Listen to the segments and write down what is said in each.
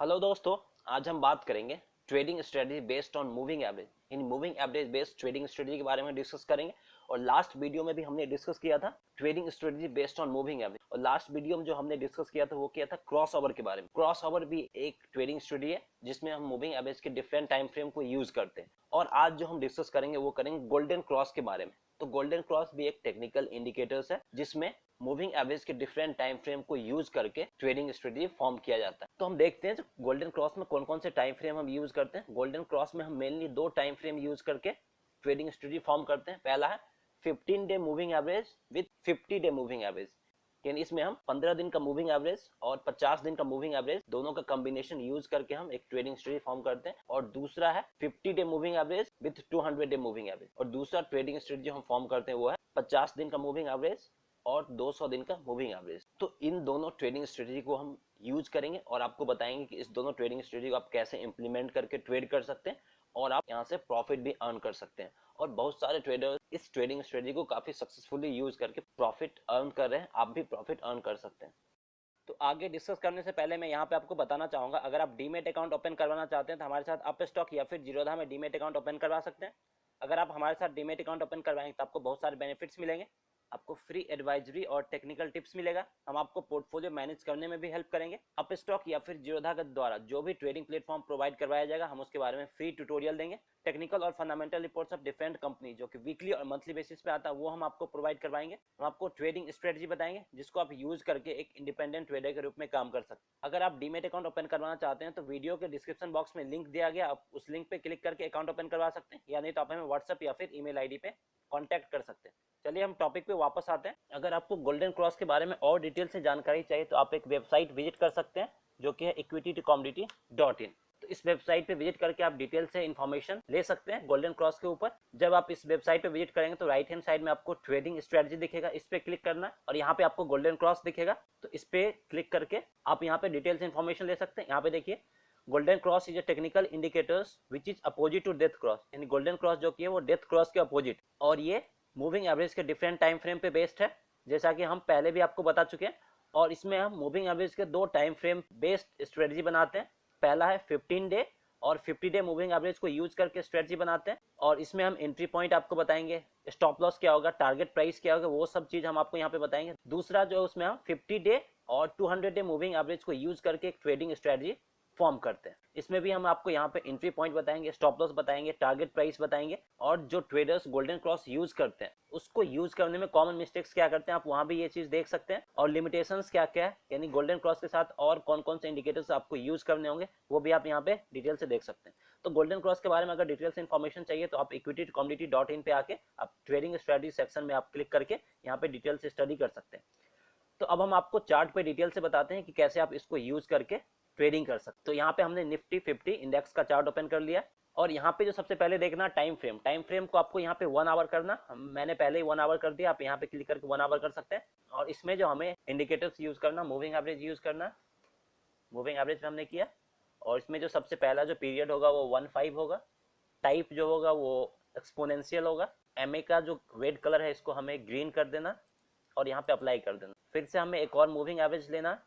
Hello दोस्तों, आज हम बात करेंगे trading strategy based on moving average. In moving average based trading strategy के बारे में डिस्कस करेंगे। और लास्ट वीडियो में भी हमने डिस्कस किया था trading strategy based on moving average. और लास्ट वीडियो में जो हमने डिस्कस किया था वो किया था क्रॉस ओवर के बारे में। क्रॉस ओवर भी एक ट्रेडिंग स्ट्रेटजी है जिसमें हम मूविंग एवरेज के डिफरेंट टाइम फ्रेम को यूज करते हैं। और आज जो हम डिस्कस करेंगे वो करेंगे गोल्डन क्रॉस के बारे में। तो गोल्डन क्रॉस भी एक टेक्निकल इंडिकेटर्स है जिसमें मूविंग एवरेज के डिफरेंट टाइम फ्रेम को यूज करके ट्रेडिंग स्ट्रेटजी फॉर्म किया जाता है। तो हम देखते हैं गोल्डन क्रॉस में कौन कौन से टाइम फ्रेम हम यूज करते हैं। गोल्डन क्रॉस में हम मेनली दो टाइम फ्रेम यूज करके ट्रेडिंग स्ट्रेटजी फॉर्म करते हैं। पहला है 15 day moving average with 50 day moving average, यानी इसमें हम 15 दिन का मूविंग एवरेज और 50 दिन का मूविंग एवरेज दोनों का कॉम्बिनेशन यूज करके हम एक ट्रेडिंग स्ट्रेटजी फॉर्म करते हैं। और दूसरा है 50 day moving average with 200 day moving average. और दूसरा ट्रेडिंग स्ट्रेटजी हम फॉर्म करते हैं वो है 50 दिन का मूविंग एवरेज और 200 दिन का मूविंग एवरेज। तो इन दोनों ट्रेडिंग स्ट्रेटजी को हम यूज करेंगे और आपको बताएंगे कि इस दोनों ट्रेडिंग स्ट्रेटजी को आप कैसे इंप्लीमेंट करके ट्रेड कर सकते हैं और आप यहाँ से प्रॉफिट भी अर्न कर सकते हैं। और बहुत सारे ट्रेडर्स इस ट्रेडिंग स्ट्रेटजी को काफी सक्सेसफुली यूज करके प्रॉफिट अर्न कर रहे हैं। आप भी प्रॉफिट अर्न कर सकते हैं। तो आगे डिस्कस करने से पहले मैं यहाँ पे आपको बताना चाहूंगा, अगर आप डीमेट अकाउंट ओपन करवाना चाहते हैं तो हमारे साथ अप स्टॉक या फिर जीरोधा में डीमेट अकाउंट ओपन करवा सकते हैं। अगर आप हमारे साथ डीमेट अकाउंट ओपन करवाएंगे तो आपको बहुत सारे बेनिफिट्स मिलेंगे। आपको फ्री एडवाइजरी और टेक्निकल टिप्स मिलेगा। हम आपको पोर्टफोलियो मैनेज करने में भी हेल्प करेंगे। अप स्टॉक या फिर जीरोधा के द्वारा जो भी ट्रेडिंग प्लेटफॉर्म प्रोवाइड करवाया जाएगा हम उसके बारे में फ्री ट्यूटोरियल देंगे। टेक्निकल और fundamental reports of different company जो कि वीकली और मंथली बेसिस पे आता है वो हम आपको प्रोवाइड करवाएंगे। हम आपको ट्रेडिंग स्ट्रेटजी बताएंगे जिसको आप यूज करके एक इंडिपेंडेंट ट्रेडर के रूप में काम कर सकते हैं। अगर आप डीमेट अकाउंट ओपन करवाना चाहते हैं तो वीडियो के डिस्क्रिप्शन बॉक्स में लिंक दिया गया, आप उस लिंक पे क्लिक करके अकाउंट ओपन करवा सकते हैं, या नहीं तो आप हमें व्हाट्सएप या फिर ईमेल आईडी पे कांटेक्ट कर सकते हैं। चलिए हम टॉपिक पे वापस आते हैं। अगर आपको गोल्डन क्रॉस के बारे में और डिटेल से जानकारी चाहिए तो आप एक वेबसाइट विजिट कर सकते हैं जो कि है equity-to-commodity.in। तो इस वेबसाइट पे विजिट करके आप डिटेल से इंफॉर्मेशन ले सकते हैं गोल्डन क्रॉस के ऊपर। जब आप इस वेबसाइट पे विजिट करेंगे तो राइट हैंड साइड में आपको ट्रेडिंग स्ट्रेटजी दिखेगा, इस पे क्लिक करना है और यहाँ पे आपको गोल्डन क्रॉस दिखेगा। तो इस पे क्लिक करके आप यहाँ पे डिटेल से इंफॉर्मेशन ले सकते हैं। यहाँ पे देखिए golden cross is a technical indicators which is opposite to death cross, यानी गोल्डन क्रॉस जो कि है वो डेथ क्रॉस के अपोजिट, और ये मूविंग एवरेज के डिफरेंट टाइम फ्रेम पे बेस्ड है जैसा कि हम पहले भी आपको बता चुके हैं। और इसमें हम मूविंग एवरेज के दो टाइम फ्रेम बेस्ड स्ट्रेटजी बनाते हैं। पहला है 15 डे और 50 डे मूविंग एवरेज को यूज करके स्ट्रेटजी बनाते हैं। और इसमें हम एंट्री पॉइंट आपको बताएंगे, स्टॉप लॉस क्या होगा, टारगेट प्राइस क्या होगा, वो सब चीज हम आपको यहाँ पे बताएंगे। दूसरा जो उसमें हम 50 डे और 200 डे मूविंग एवरेज को यूज करके एक ट्रेडिंग स्ट्रेटजी फॉर्म करते हैं। इसमें भी हम आपको यहाँ पे एंट्री पॉइंट बताएंगे, स्टॉप लॉस बताएंगे, टारगेट प्राइस बताएंगे। और जो ट्रेडर्स गोल्डन क्रॉस यूज करते हैं उसको यूज करने में कॉमन मिस्टेक्स क्या करते हैं आप वहां भी ये चीज देख सकते हैं। और लिमिटेशंस क्या क्या है, यानी गोल्डन क्रॉस के साथ और कौन कौन से इंडिकेटर्स आपको यूज करने होंगे वो भी आप यहाँ पे डिटेल से देख सकते हैं। तो गोल्डन क्रॉस के बारे में अगर डिटेल से इन्फॉर्मेशन चाहिए तो आप equity-to-commodity.in पे आके आप ट्रेडिंग स्ट्रेटजी सेक्शन में आप क्लिक करके यहाँ पे डिटेल से स्टडी कर सकते हैं। तो अब हम आपको चार्ट पे डिटेल से बताते हैं कि कैसे आप इसको यूज करके ट्रेडिंग कर सकते। तो यहाँ पे हमने निफ्टी 50 इंडेक्स का चार्ट ओपन कर लिया। और यहाँ पे जो सबसे पहले देखना टाइम फ्रेम को आपको यहाँ पे 1 आवर करना। मैंने पहले ही 1 आवर कर दिया, आप यहाँ पे क्लिक करके 1 आवर कर सकते हैं। और इसमें जो हमें इंडिकेटर्स यूज करना, मूविंग एवरेज यूज करना, मूविंग एवरेज हमने किया। और इसमें जो सबसे पहला जो पीरियड होगा वो 1-5 होगा। टाइप जो होगा वो एक्सपोनेंशियल होगा। एमए का जो रेड कलर है इसको हमें ग्रीन कर देना और यहाँ पे अप्लाई कर देना। फिर से हमें एक और मूविंग एवरेज लेना,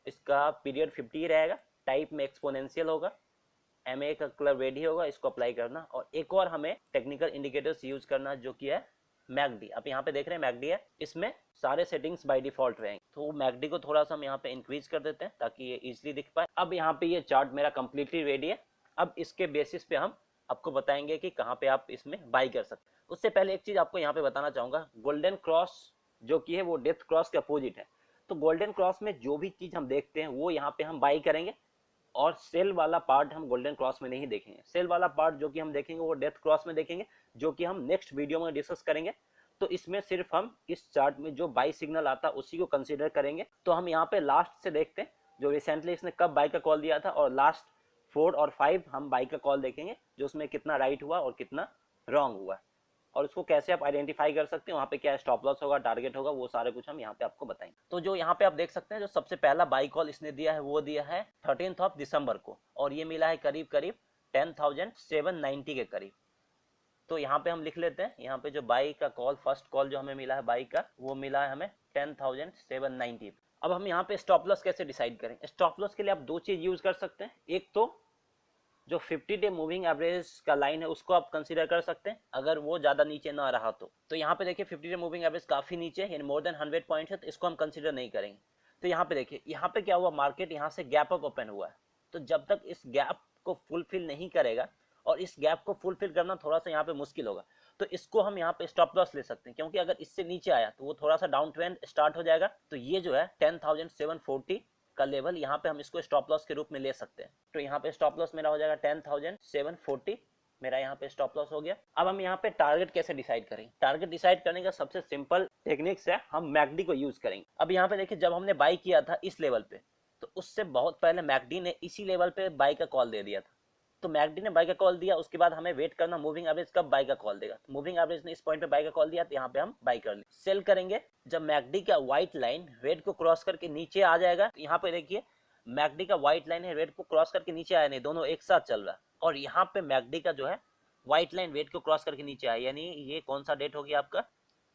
इसका पीरियड 50 रहेगा, टाइप में एक्सपोनेंशियल होगा, एमए का कलर रेड ही होगा, इसको अप्लाई करना। और एक और हमें टेक्निकल इंडिकेटर्स यूज करना जो कि है मैकडी। आप यहाँ पे देख रहे हैं मैकडी है, इसमें सारे सेटिंग्स बाय डिफॉल्ट रहेंगे। तो मैकडी को थोड़ा सा हम यहाँ पे इंक्रीज कर देते हैं ताकि ये इजीली दिख पाए। अब यहाँ पे ये चार्ट मेरा कंप्लीटली रेडी है। अब इसके बेसिस पे हम आपको बताएंगे कि कहाँ पे आप इसमें बाई कर सकते हैं। उससे पहले एक चीज आपको यहाँ पे बताना चाहूंगा, गोल्डन क्रॉस जो कि है वो डेथ क्रॉस के अपोजिट है। तो गोल्डन क्रॉस में जो भी चीज हम देखते हैं वो यहाँ पे हम बाई करेंगे और सेल वाला पार्ट हम गोल्डन क्रॉस में नहीं देखेंगे। सेल वाला पार्ट जो कि हम देखेंगे वो डेथ क्रॉस में देखेंगे, जो कि हम नेक्स्ट वीडियो में डिस्कस करेंगे। तो इसमें सिर्फ हम इस चार्ट में जो बाई सिग्नल आता है उसी को कंसीडर करेंगे। तो हम यहाँ पे लास्ट से देखते हैं जो रिसेंटली इसने कब बाई का कॉल दिया था, और लास्ट 4 और 5 हम बाई का कॉल देखेंगे जो उसमें कितना राइट हुआ और कितना रॉन्ग हुआ। और उसको कैसे आप आइडेंटिफाई कर सकते हैं, वहाँ पे क्या स्टॉप लॉस होगा, टारगेट होगा, वो सारे कुछ हम यहाँ पे आपको बताएंगे। तो जो यहाँ पे आप देख सकते हैं जो सबसे पहला बाई कॉल इसने दिया है वो दिया है 13 दिसंबर को, और ये मिला है करीब करीब 10,790 के करीब। तो यहाँ पे हम लिख लेते हैं, यहाँ पे जो बाई का कॉल, फर्स्ट कॉल जो हमें मिला है बाई का, वो मिला है हमें 10,790। अब हम यहाँ पे स्टॉप लॉस कैसे डिसाइड करें? स्टॉप लॉस के लिए आप दो चीज यूज कर सकते हैं। एक तो जो 50 डे मूविंग एवरेज का लाइन है उसको आप कंसीडर कर सकते हैं, अगर वो ज्यादा नीचे ना रहा तो यहाँ पे देखिए 50 डे मूविंग एवरेज काफी नीचे है, यानी मोर देन 100 पॉइंट है, तो इसको हम कंसीडर नहीं करेंगे। तो यहाँ पे देखिए, यहाँ पे क्या हुआ, मार्केट यहाँ से गैप अप ओपन हुआ है, तो जब तक इस गैप को फुलफिल नहीं करेगा, और इस गैप को फुलफिल करना थोड़ा सा यहाँ पे मुश्किल होगा, तो इसको हम यहाँ पे स्टॉप लॉस ले सकते हैं, क्योंकि अगर इससे नीचे आया तो वो थोड़ा सा डाउन ट्रेंड स्टार्ट हो जाएगा। तो ये जो है 10,740 का लेवल, यहाँ पे हम इसको स्टॉप लॉस के रूप में ले सकते हैं। तो यहाँ पे स्टॉप लॉस मेरा हो जाएगा 10,740, मेरा यहाँ पे स्टॉप लॉस हो गया। अब हम यहाँ पे टारगेट कैसे डिसाइड करेंगे? टारगेट डिसाइड करने का सबसे सिंपल टेक्निक्स है, हम मैकडी को यूज करेंगे। अब यहाँ पे देखिए, जब हमने बाई किया था इस लेवल पे, तो उससे बहुत पहले मैकडी ने इसी लेवल पे बाई का कॉल दे दिया था। तो मैकडी ने बाई का कॉल दिया, उसके बाद हमें वेट करना मूविंग एवरेज कब बाई का कॉल देगा। तो मूविंग एवरेज ने इस पॉइंट पे बाई का कॉल दिया, तो यहाँ पे हम बाई कर ले। सेल करेंगे जब मैकडी का व्हाइट लाइन रेड को क्रॉस करके नीचे आ जाएगा। तो यहाँ पे देखिए, मैकडी का व्हाइट लाइन है, रेड को क्रॉस करके नीचे आया नहीं, दोनों एक साथ चल रहा है। और यहाँ पे मैकडी का जो है व्हाइट लाइन रेड को क्रॉस करके नीचे आया, यानी ये कौन सा डेट हो गया आपका,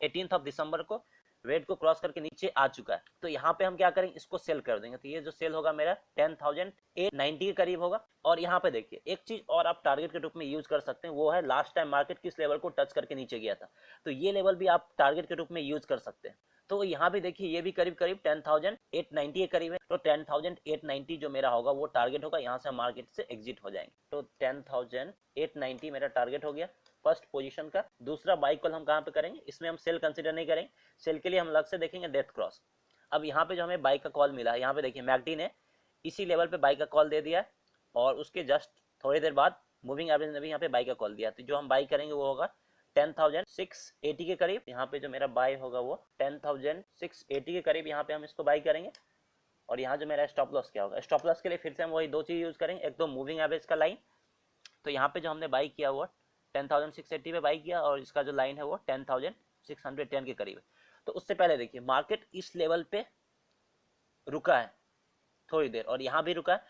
18 दिसंबर को रेड को क्रॉस करके नीचे आ चुका है। तो यहाँ पे हम क्या करेंगे, इसको सेल कर देंगे। तो ये जो सेल होगा मेरा 10,890 के करीब होगा। और यहाँ पे देखिए, एक चीज और आप टारगेट के रूप में यूज कर सकते हैं, वो है लास्ट टाइम मार्केट किस लेवल को टच करके नीचे गया था। तो ये लेवल भी आप टारगेट के रूप में यूज कर सकते हैं। तो यहाँ भी देखिए, ये भी करीब करीब 10,890 के करीब है। तो 10,890 जो मेरा होगा वो टारगेट होगा, यहाँ से मार्केट से एग्जिट हो जाएंगे। तो 10,890 मेरा टारगेट हो गया फर्स्ट पोजीशन का। दूसरा बाई कॉल हम कहाँ पे करेंगे, इसमें हम सेल कंसीडर नहीं करेंगे, सेल के लिए हम अलग से देखेंगे डेथ क्रॉस। अब यहाँ पे जो हमें बाई का कॉल मिला है, यहाँ पे देखिए मैकडी ने इसी लेवल पे बाई का कॉल दे दिया है, और उसके जस्ट थोड़ी देर बाद मूविंग एवरेज ने भी यहाँ पे बाई का कॉल दिया। तो जो हम बाई करेंगे वो होगा 10,680 के करीब। यहाँ पे जो मेरा बाई होगा वो 10,680 के करीब, यहाँ पे हम इसको बाई करेंगे। और यहाँ जो मेरा स्टॉप लॉस क्या होगा, स्टॉप लॉस के लिए फिर से हम वही दो चीज यूज करेंगे, एक तो मूविंग एवरेज का लाइन। तो यहाँ पे जो हमने बाई किया हुआ 10,680 पे बाई किया, और इसका जो लाइन है वो 10,610 के करीब है। तो उससे पहले देखिए, मार्केट इस लेवल पे रुका है थोड़ी देर, और यहाँ भी रुका है।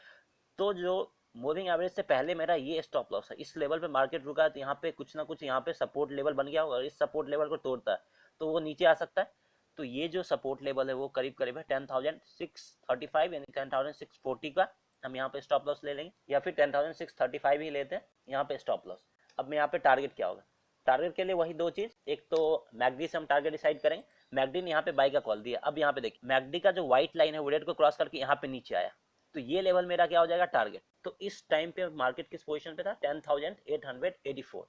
तो जो मूविंग एवरेज से पहले मेरा ये स्टॉप लॉस है, इस लेवल पे मार्केट रुका है, तो यहाँ पे कुछ ना कुछ यहाँ पे सपोर्ट लेवल बन गया होगा, और इस सपोर्ट लेवल को तोड़ता है तो वो नीचे आ सकता है। तो ये जो सपोर्ट लेवल है वो करीब करीब है 10,635 यानी 10,640 का, हम यहाँ पे स्टॉप लॉस ले लेंगे, या फिर 10,635 ही लेते हैं यहाँ पे स्टॉप लॉस। अब मैं यहाँ पे टारगेट क्या होगा, टारगेट के लिए वही दो चीज, एक तो मैकडी से हम टारगेट डिसाइड करेंगे। मैकडी ने यहाँ पे बाई का कॉल दिया। अब यहाँ पे देखिए, मैकडी का जो व्हाइट लाइन है वो रेड को क्रॉस करके यहाँ पे नीचे आया, तो ये लेवल मेरा क्या हो जाएगा, टारगेट। तो इस टाइम पे मार्केट किस पोजीशन पे था, 10,884,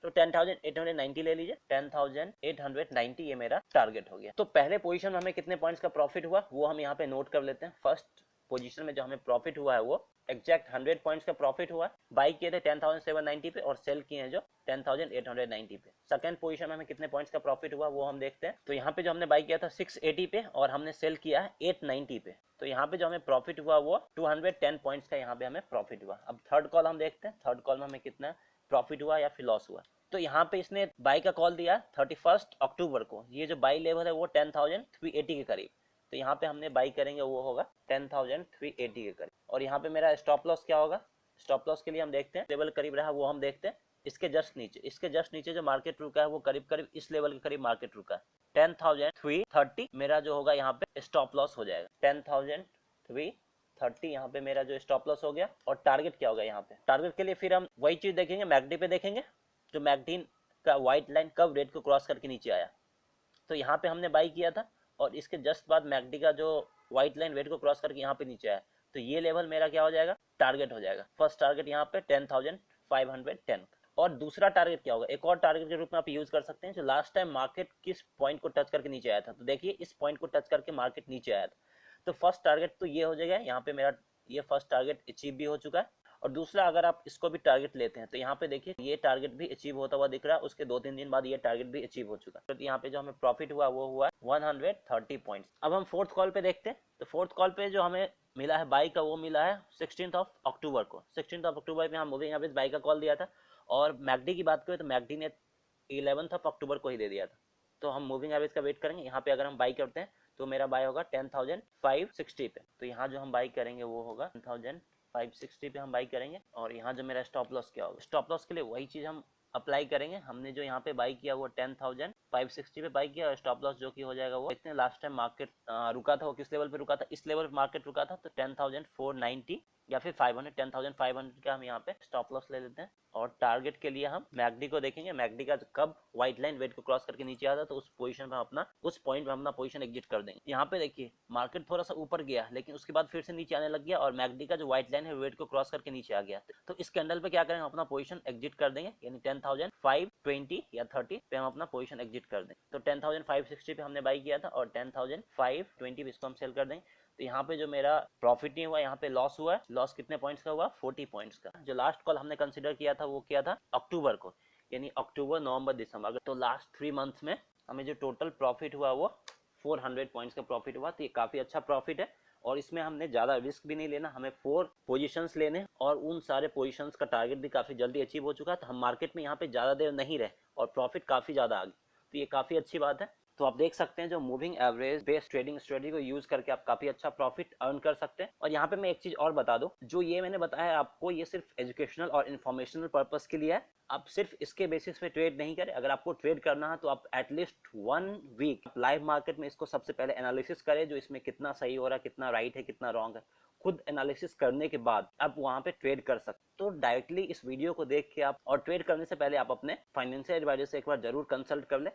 तो 10,890 ले लीजिए, 10,890 ये मेरा टारगेट हो गया। तो पहले पोजीशन में हमें कितने पॉइंट्स का प्रॉफिट हुआ वो हम यहाँ पे नोट कर लेते हैं। फर्स्ट पोजीशन में जो हमें प्रॉफिट हुआ है वो एग्जैक्ट 100 पॉइंट्स का प्रॉफिट हुआ है। बाई किए थे 10,790 पे और सेल किए हैं जो 10,890 पे। सेकंड पोजीशन में हमें कितने पॉइंट्स का प्रॉफिट हुआ वो हम देखते हैं। तो यहाँ पे जो हमने बाई किया था 680 पे और हमने सेल किया है 890 पे, तो यहाँ पे जो हमें प्रॉफिट हुआ वो 210 पॉइंट्स का यहाँ पे हमें प्रॉफिट हुआ। अब थर्ड कॉल हम देखते हैं, थर्ड कॉल में हमें कितना प्रॉफिट हुआ या फिर लॉस हुआ। तो यहाँ पे इसने बाई का कॉल दिया 31 अक्टूबर को, ये जो बाई लेवल है वो 10,380 के करीब, तो यहाँ पे हमने बाई करेंगे वो होगा 10,380 के करीब। और यहाँ पे मेरा स्टॉप लॉस क्या होगा, स्टॉप लॉस के लिए हम देखते हैं लेवल करीब रहा वो हम देखते हैं, इसके जस्ट नीचे, इसके जस्ट नीचे जो मार्केट रुका है वो करीब करीब इस लेवल के करीब मार्केट रुका है, 10,330 मेरा जो होगा यहाँ पे स्टॉप लॉस हो जाएगा, 10,330 यहाँ पे मेरा जो स्टॉप लॉस हो गया। और टारगेट क्या होगा, यहाँ पे टारगेट के लिए फिर हम वही चीज देखेंगे, मैकडी पे देखेंगे, जो मैकडी का व्हाइट लाइन कब रेड को क्रॉस करके नीचे आया। तो यहाँ पे हमने बाई किया था और इसके जस्ट बाद मैकडी का जो व्हाइट लाइन रेड को क्रॉस करके यहाँ पे नीचे आया, तो ये लेवल मेरा क्या हो जाएगा, टारगेट हो जाएगा। फर्स्ट टारगेट यहाँ पे 10,510। और दूसरा टारगेट क्या होगा, एक और टारगेट के रूप में आप यूज कर सकते हैं, जो लास्ट टाइम मार्केट किस पॉइंट को टच करके नीचे आया था। तो देखिए, इस पॉइंट को टच करके मार्केट नीचे आया था, तो फर्स्ट टारगेट तो ये हो जाएगा, यहाँ पे मेरा ये फर्स्ट टारगेट अचीव भी हो चुका है। और दूसरा, अगर आप इसको भी टारगेट लेते हैं तो यहाँ पे देखिए ये टारगेट भी अचीव होता हुआ दिख रहा है, उसके 2-3 दिन बाद ये टारगेट भी अचीव हो चुका है। तो यहाँ पे जो हमें प्रॉफिट हुआ वो हुआ 130 पॉइंट्स। अब हम फोर्थ कॉल पे देखते हैं, तो फोर्थ कॉल पे जो हमें मिला है बाई का वो मिला है 16 अक्टूबर को। 16 अक्टूबर पे हम मूविंग एवरेज बाई का कॉल दिया था। और मैकडी की बात करें तो मैकडी ने 11 अक्टूबर को ही दे दिया था। तो हम मूविंग एवरेज का वेट करेंगे, यहाँ पे अगर हम बाई करते हैं तो मेरा बाई होगा 10,560 पे, तो यहाँ जो हम बाई करेंगे वो होगा 10,560 पे हम बाई करेंगे। और यहाँ जो मेरा स्टॉप लॉस क्या होगा, स्टॉप लॉस के लिए वही चीज हम अप्लाई करेंगे, हमने जो यहाँ पे बाई किया वो 10,000 560 पे बाई किया और स्टॉप लॉस जो कि हो जाएगा वो देखते हैं लास्ट टाइम मार्केट रुका था वो किस लेवल पे रुका था। इस लेवल पे मार्केट रुका था तो 10,490 या फिर 500 10,500 का हम यहाँ पे स्टॉप लॉस ले लेते हैं। और टारगेट के लिए हम मैकडी को देखेंगे, मैकडी का कब व्हाइट लाइन वेट को क्रॉस करके नीचे आता है तो उस पोजीशन पे अपना उस पॉइंट पे अपना पोजीशन एग्जिट कर देंगे। यहाँ पे देखिए मार्केट थोड़ा सा ऊपर गया लेकिन उसके बाद फिर से नीचे आने लग गया और मैकडी का जो व्हाइट लाइन है वेट को क्रॉस करके नीचे आ गया। तो इस कैंडल पे क्या करेंगे, अपना पोजीशन एग्जिट कर देंगे, यानी 10,520 या 30 पे हम अपना पोजीशन एग्जिट कर देंगे। तो 10,560 पे हमने बाई किया था और 10,520 पे इसको हम सेल कर देंगे। तो यहाँ पे जो मेरा प्रॉफिट नहीं हुआ, यहाँ पे लॉस हुआ है। लॉस कितने पॉइंट्स का हुआ? 40 पॉइंट्स का। जो लास्ट कॉल हमने कंसिडर किया था वो किया था अक्टूबर को, यानी अक्टूबर, नवंबर, दिसंबर। तो लास्ट 3 मंथ्स में हमें जो टोटल प्रॉफिट हुआ वो 400 पॉइंट्स का प्रॉफिट हुआ। तो ये काफी अच्छा प्रॉफिट है और इसमें हमने ज्यादा रिस्क भी नहीं लेना, हमें 4 पोजीशंस लेने और उन सारे पोजीशंस का टारगेट भी काफी जल्दी अचीव हो चुका है। तो हम मार्केट में यहाँ पे ज्यादा देर नहीं रहे और प्रॉफिट काफी ज्यादा आ गई। तो ये काफी अच्छी बात है। तो आप देख सकते हैं जो moving average based trading strategy को यूज करके आप काफी अच्छा प्रॉफिट अर्न कर सकते हैं। और यहाँ पे मैं एक चीज और बता दूं, जो ये मैंने बताया आपको ये सिर्फ एजुकेशनल और इन्फॉर्मेशनल पर्पस के लिए है। आप सिर्फ इसके बेसिस पे ट्रेड नहीं करें। अगर आपको ट्रेड करना है तो आप एटलीस्ट 1 वीक लाइव मार्केट में इसको सबसे पहले एनालिसिस करें, जो इसमें कितना सही हो रहा है, कितना राइट है, कितना रॉन्ग है। खुद एनालिसिस करने के बाद आप वहां पे ट्रेड कर सकते। तो डायरेक्टली इस वीडियो को देख के आप और ट्रेड करने से पहले आप अपने फाइनेंशियल एडवाइजर से एक बार जरूर कंसल्ट कर ले।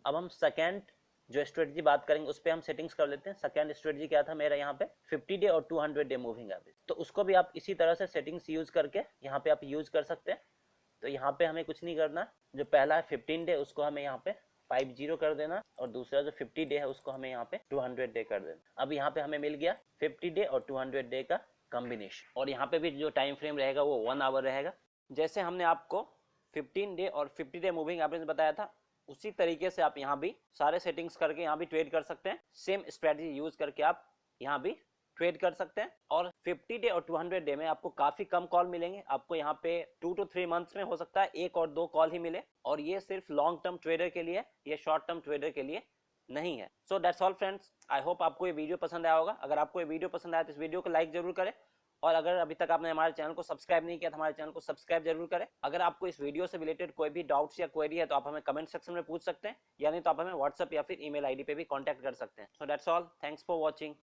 अब हम सेकेंड जो स्ट्रेटजी बात करेंगे उस पर हम सेटिंग्स कर लेते हैं। सेकेंड स्ट्रेटजी क्या था मेरा यहाँ पे 50 डे और 200 डे मूविंग एवरेज। तो उसको भी आप इसी तरह से सेटिंग्स यूज करके यहाँ पे आप यूज कर सकते हैं। तो यहाँ पे हमें कुछ नहीं करना, जो पहला है 15 डे उसको हमें यहाँ पे 50 कर देना और दूसरा जो 50 डे है उसको हमें यहाँ पे 200 डे कर देना। अब यहाँ पे हमें मिल गया 50 डे और 200 डे का कॉम्बिनेशन। और यहाँ पे भी जो टाइम फ्रेम रहेगा वो 1 आवर रहेगा। जैसे हमने आपको 15 डे और 50 डे मूविंग एवरेज बताया था उसी तरीके से आप यहाँ भी सारे सेटिंग्स करके यहाँ भी ट्रेड कर सकते हैं। सेम स्ट्रेटजी यूज करके आप यहाँ भी ट्रेड कर सकते हैं। और 50 डे और 200 डे में आपको काफी कम कॉल मिलेंगे। आपको यहाँ पे 2 to 3 मंथ्स में हो सकता है 1 और 2 कॉल ही मिले और ये सिर्फ लॉन्ग टर्म ट्रेडर के लिए, ये शॉर्ट टर्म ट्रेडर के लिए नहीं है। So that's all friends, I hope आपको ये वीडियो पसंद आया होगा। अगर आपको ये वीडियो पसंद आया तो इस वीडियो को लाइक जरूर करें और अगर अभी तक आपने हमारे चैनल को सब्सक्राइब नहीं किया तो हमारे चैनल को सब्सक्राइब जरूर करें। अगर आपको इस वीडियो से रिलेटेड कोई भी डाउट्स या क्वेरी है तो आप हमें कमेंट सेक्शन में पूछ सकते हैं, यानी तो आप हमें व्हाट्सएप या फिर ईमेल आईडी पे भी कांटेक्ट कर सकते हैं। So that's all, thanks for watching.